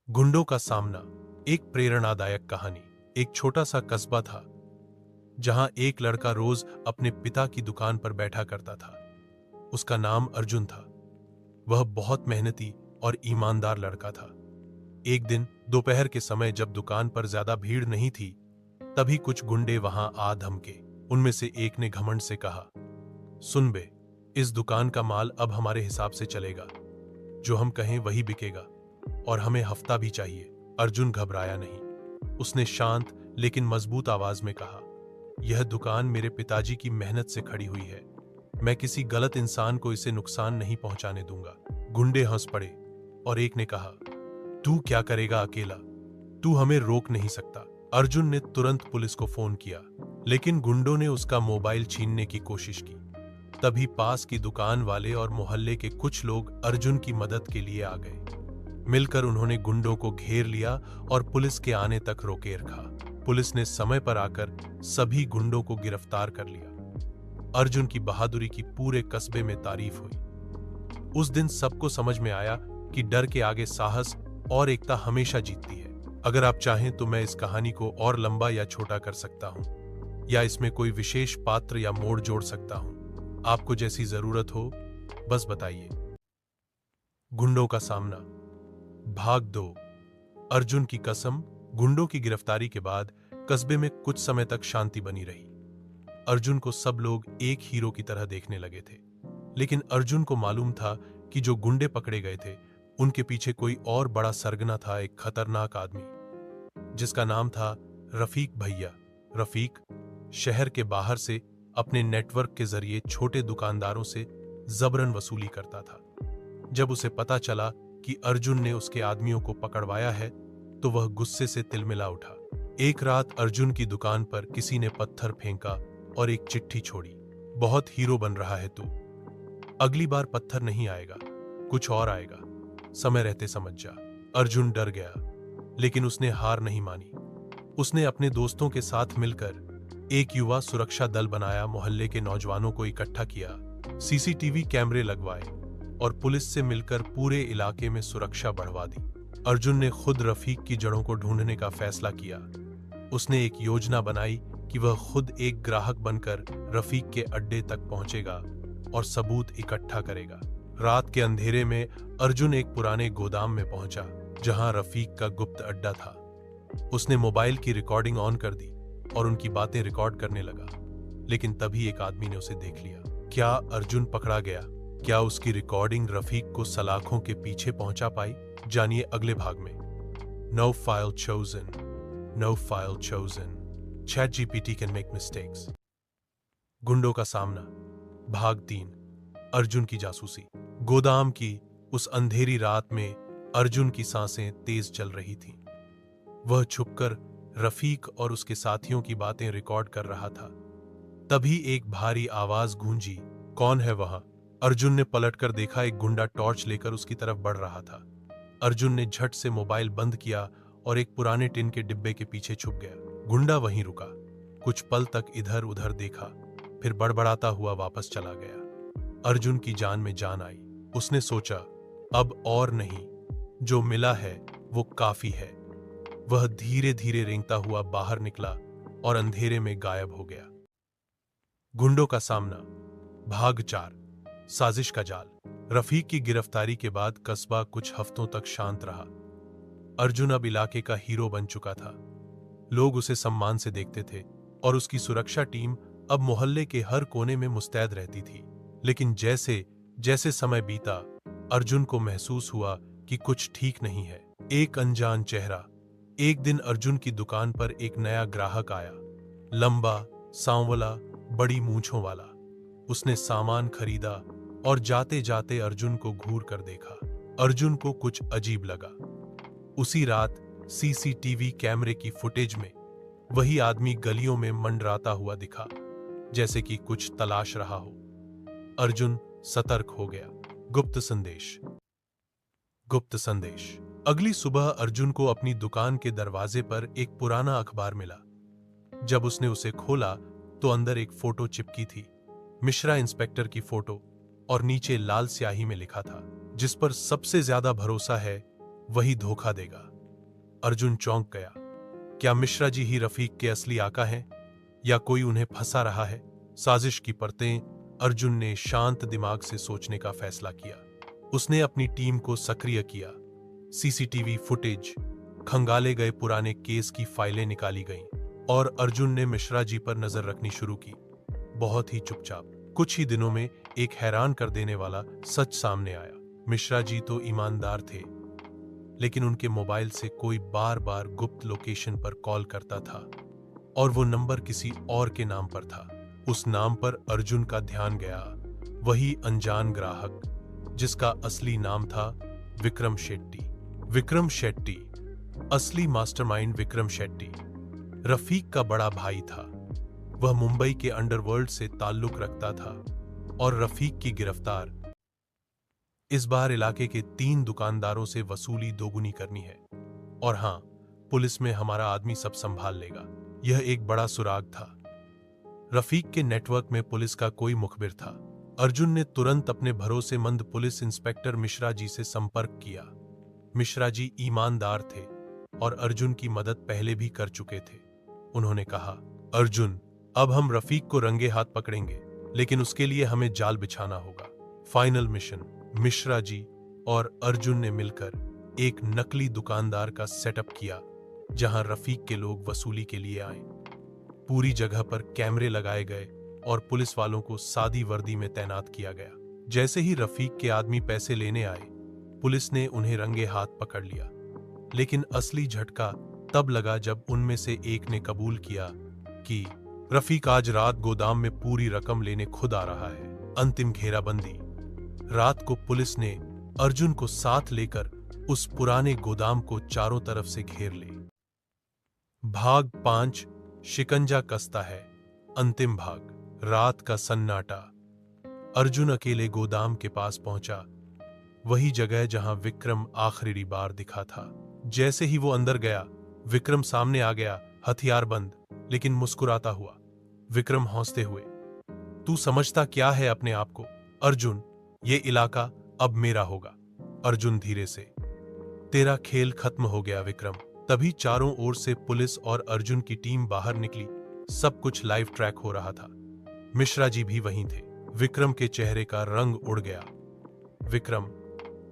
गुंडों का सामना। एक प्रेरणादायक कहानी। एक छोटा सा कस्बा था जहां एक लड़का रोज अपने पिता की दुकान पर बैठा करता था। उसका नाम अर्जुन था। वह बहुत मेहनती और ईमानदार लड़का था। एक दिन दोपहर के समय जब दुकान पर ज्यादा भीड़ नहीं थी, तभी कुछ गुंडे वहां आ धमके। उनमें से एक ने घमंड से कहा, सुन बे, इस दुकान का माल अब हमारे हिसाब से चलेगा। जो हम कहें वही बिकेगा और हमें हफ्ता भी चाहिए। अर्जुन घबराया नहीं। उसने शांत लेकिन मजबूत आवाज में कहा, यह दुकान मेरे पिताजी की मेहनत से खड़ी हुई है। मैं किसी गलत इंसान को इसे नुकसान नहीं पहुंचाने दूंगा। गुंडे हंस पड़े और एक ने कहा, तू क्या करेगा अकेला? तू हमें रोक नहीं सकता। अर्जुन ने तुरंत पुलिस को फोन किया, लेकिन गुंडों ने उसका मोबाइल छीनने की कोशिश की। तभी पास की दुकान वाले और मोहल्ले के कुछ लोग अर्जुन की मदद के लिए आ गए। मिलकर उन्होंने गुंडों को घेर लिया और पुलिस के आने तक रोके रखा। पुलिस ने समय पर आकर सभी गुंडों को गिरफ्तार कर लिया। अर्जुन की बहादुरी की पूरे कस्बे में तारीफ हुई। उस दिन सबको समझ में आया कि डर के आगे साहस और एकता हमेशा जीतती है। अगर आप चाहें तो मैं इस कहानी को और लंबा या छोटा कर सकता हूं, या इसमें कोई विशेष पात्र या मोड़ जोड़ सकता हूं। आपको जैसी जरूरत हो बस बताइए। गुंडों का सामना, भाग 2। अर्जुन की कसम। गुंडों की गिरफ्तारी के बाद कस्बे में कुछ समय तक शांति बनी रही। अर्जुन को सब लोग एक हीरो की तरह देखने लगे थे, लेकिन अर्जुन को मालूम था कि जो गुंडे पकड़े गए थे उनके पीछे कोई और बड़ा सरगना था। एक खतरनाक आदमी जिसका नाम था रफीक भैया। रफीक शहर के बाहर से अपने नेटवर्क के जरिए छोटे दुकानदारों से जबरन वसूली करता था। जब उसे पता चला कि अर्जुन ने उसके आदमियों को पकड़वाया है, तो वह गुस्से से तिलमिला उठा। एक रात अर्जुन की दुकान पर किसी ने पत्थर फेंका और एक चिट्ठी छोड़ी, बहुत हीरो बन रहा है तू। अगली बार पत्थर नहीं आएगा, कुछ और आएगा, समय रहते समझ जा। अर्जुन डर गया, लेकिन उसने हार नहीं मानी। उसने अपने दोस्तों के साथ मिलकर एक युवा सुरक्षा दल बनाया, मोहल्ले के नौजवानों को इकट्ठा किया, सीसीटीवी कैमरे लगवाए और पुलिस से मिलकर पूरे इलाके में सुरक्षा बढ़वा दी। अर्जुन ने खुद रफीक की जड़ों को ढूंढने का फैसला किया। उसने एक योजना बनाई कि वह खुद एक ग्राहक बनकर रफीक के अड्डे तक पहुंचेगा और सबूत इकट्ठा करेगा। रात के अंधेरे में अर्जुन एक पुराने गोदाम में पहुंचा जहां रफीक का गुप्त अड्डा था। उसने मोबाइल की रिकॉर्डिंग ऑन कर दी और उनकी बातें रिकॉर्ड करने लगा, लेकिन तभी एक आदमी ने उसे देख लिया। क्या अर्जुन पकड़ा गया? क्या उसकी रिकॉर्डिंग रफीक को सलाखों के पीछे पहुंचा पाई? जानिए अगले भाग में। No file chosen, no file chosen, ChatGPT can make mistakes. गुंडों का सामना, भाग 3। अर्जुन की जासूसी। गोदाम की उस अंधेरी रात में अर्जुन की सांसें तेज चल रही थीं। वह छुपकर रफीक और उसके साथियों की बातें रिकॉर्ड कर रहा था। तभी एक भारी आवाज गूंजी, कौन है वहां? अर्जुन ने पलटकर देखा, एक गुंडा टॉर्च लेकर उसकी तरफ बढ़ रहा था। अर्जुन ने झट से मोबाइल बंद किया और एक पुराने टिन के डिब्बे के पीछे छुप गया। गुंडा वहीं रुका, कुछ पल तक इधर उधर देखा, फिर बड़बड़ाता हुआ वापस चला गया। अर्जुन की जान में जान आई। उसने सोचा, अब और नहीं, जो मिला है वो काफी है। वह धीरे धीरे रेंगता हुआ बाहर निकला और अंधेरे में गायब हो गया। गुंडों का सामना, भाग 4। साजिश का जाल। रफीक की गिरफ्तारी के बाद कस्बा कुछ हफ्तों तक शांत रहा। अर्जुन अब इलाके का हीरो बन चुका था। लोग उसे सम्मान से देखते थे और उसकी सुरक्षा टीम अब मोहल्ले के हर कोने में मुस्तैद रहती थी। लेकिन जैसे जैसे समय बीता, अर्जुन को महसूस हुआ कि कुछ ठीक नहीं है। एक अनजान चेहरा। एक दिन अर्जुन की दुकान पर एक नया ग्राहक आया, लंबा, सांवला, बड़ी मूंछों वाला। उसने सामान खरीदा और जाते जाते अर्जुन को घूर कर देखा। अर्जुन को कुछ अजीब लगा। उसी रात सीसीटीवी कैमरे की फुटेज में वही आदमी गलियों में मंडराता हुआ दिखा, जैसे कि कुछ तलाश रहा हो। अर्जुन सतर्क हो गया। गुप्त संदेश। गुप्त संदेश। अगली सुबह अर्जुन को अपनी दुकान के दरवाजे पर एक पुराना अखबार मिला। जब उसने उसे खोला तो अंदर एक फोटो चिपकी थी, मिश्रा इंस्पेक्टर की फोटो, और नीचे लाल स्याही में लिखा था, जिस पर सबसे ज्यादा भरोसा है वही धोखा देगा। अर्जुन चौंक गया। क्या मिश्रा जी ही रफीक के असली आका हैं या कोई उन्हें फंसा रहा है? साजिश की परतें। अर्जुन ने शांत दिमाग से सोचने का फैसला किया। उसने अपनी टीम को सक्रिय किया। सीसीटीवी फुटेज, खंगाले गए पुराने केस की फाइलें निकाली गईं और अर्जुन ने मिश्रा जी पर नजर रखनी शुरू की, बहुत ही चुपचाप। कुछ ही दिनों में एक हैरान कर देने वाला सच सामने आया। मिश्रा जी तो ईमानदार थे, लेकिन उनके मोबाइल से कोई बार बार गुप्त लोकेशन पर कॉल करता था और वो नंबर किसी और के नाम पर था। उस नाम पर अर्जुन का ध्यान गया, वही अनजान ग्राहक जिसका असली नाम था विक्रम शेट्टी। विक्रम शेट्टी, असली मास्टरमाइंड विक्रम शेट्टी, रफीक का बड़ा भाई था। वह मुंबई के अंडरवर्ल्ड से ताल्लुक रखता था और रफीक की गिरफ्तार इस बार इलाके के 3 दुकानदारों से वसूली दोगुनी करनी है। और हां, पुलिस में हमारा आदमी सब संभाल लेगा। यह एक बड़ा सुराग था। रफीक के नेटवर्क में पुलिस का कोई मुखबिर था। अर्जुन ने तुरंत अपने भरोसेमंद पुलिस इंस्पेक्टर मिश्रा जी से संपर्क किया। मिश्रा जी ईमानदार थे और अर्जुन की मदद पहले भी कर चुके थे। उन्होंने कहा, अर्जुन, अब हम रफीक को रंगे हाथ पकड़ेंगे, लेकिन उसके लिए हमें जाल बिछाना होगा। Final mission. मिश्रा जी और अर्जुन ने मिलकर एक नकली दुकानदार का सेटअप किया जहां रफीक के लोग वसूली के लिए आए। पूरी जगह पर कैमरे लगाए गए और पुलिस वालों को सादी वर्दी में तैनात किया गया। जैसे ही रफीक के आदमी पैसे लेने आए, पुलिस ने उन्हें रंगे हाथ पकड़ लिया। लेकिन असली झटका तब लगा जब उनमें से एक ने कबूल किया कि रफीक आज रात गोदाम में पूरी रकम लेने खुद आ रहा है। अंतिम घेराबंदी। रात को पुलिस ने अर्जुन को साथ लेकर उस पुराने गोदाम को चारों तरफ से घेर ले। भाग 5, शिकंजा कसता है। अंतिम भाग। रात का सन्नाटा। अर्जुन अकेले गोदाम के पास पहुंचा, वही जगह जहां विक्रम आखिरी बार दिखा था। जैसे ही वो अंदर गया, विक्रम सामने आ गया, हथियार बंद, लेकिन मुस्कुराता हुआ। विक्रम हंसते हुए, तू समझता क्या है अपने आप को अर्जुन? ये इलाका अब मेरा होगा। अर्जुन धीरे से, तेरा खेल खत्म हो गया विक्रम। तभी चारों ओर से पुलिस और अर्जुन की टीम बाहर निकली। सब कुछ लाइव ट्रैक हो रहा था। मिश्रा जी भी वहीं थे। विक्रम के चेहरे का रंग उड़ गया। विक्रम,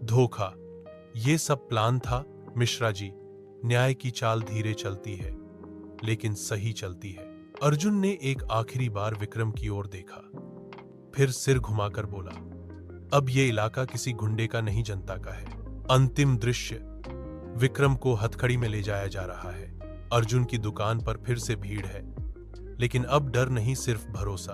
धोखा, ये सब प्लान था मिश्रा जी। न्याय की चाल धीरे चलती है, लेकिन सही चलती है। अर्जुन ने एक आखिरी बार विक्रम की ओर देखा, फिर सिर घुमाकर बोला, अब ये इलाका किसी गुंडे का नहीं, जनता का है। अंतिम दृश्य। विक्रम को हथकड़ी में ले जाया जा रहा है। अर्जुन की दुकान पर फिर से भीड़ है, लेकिन अब डर नहीं, सिर्फ भरोसा।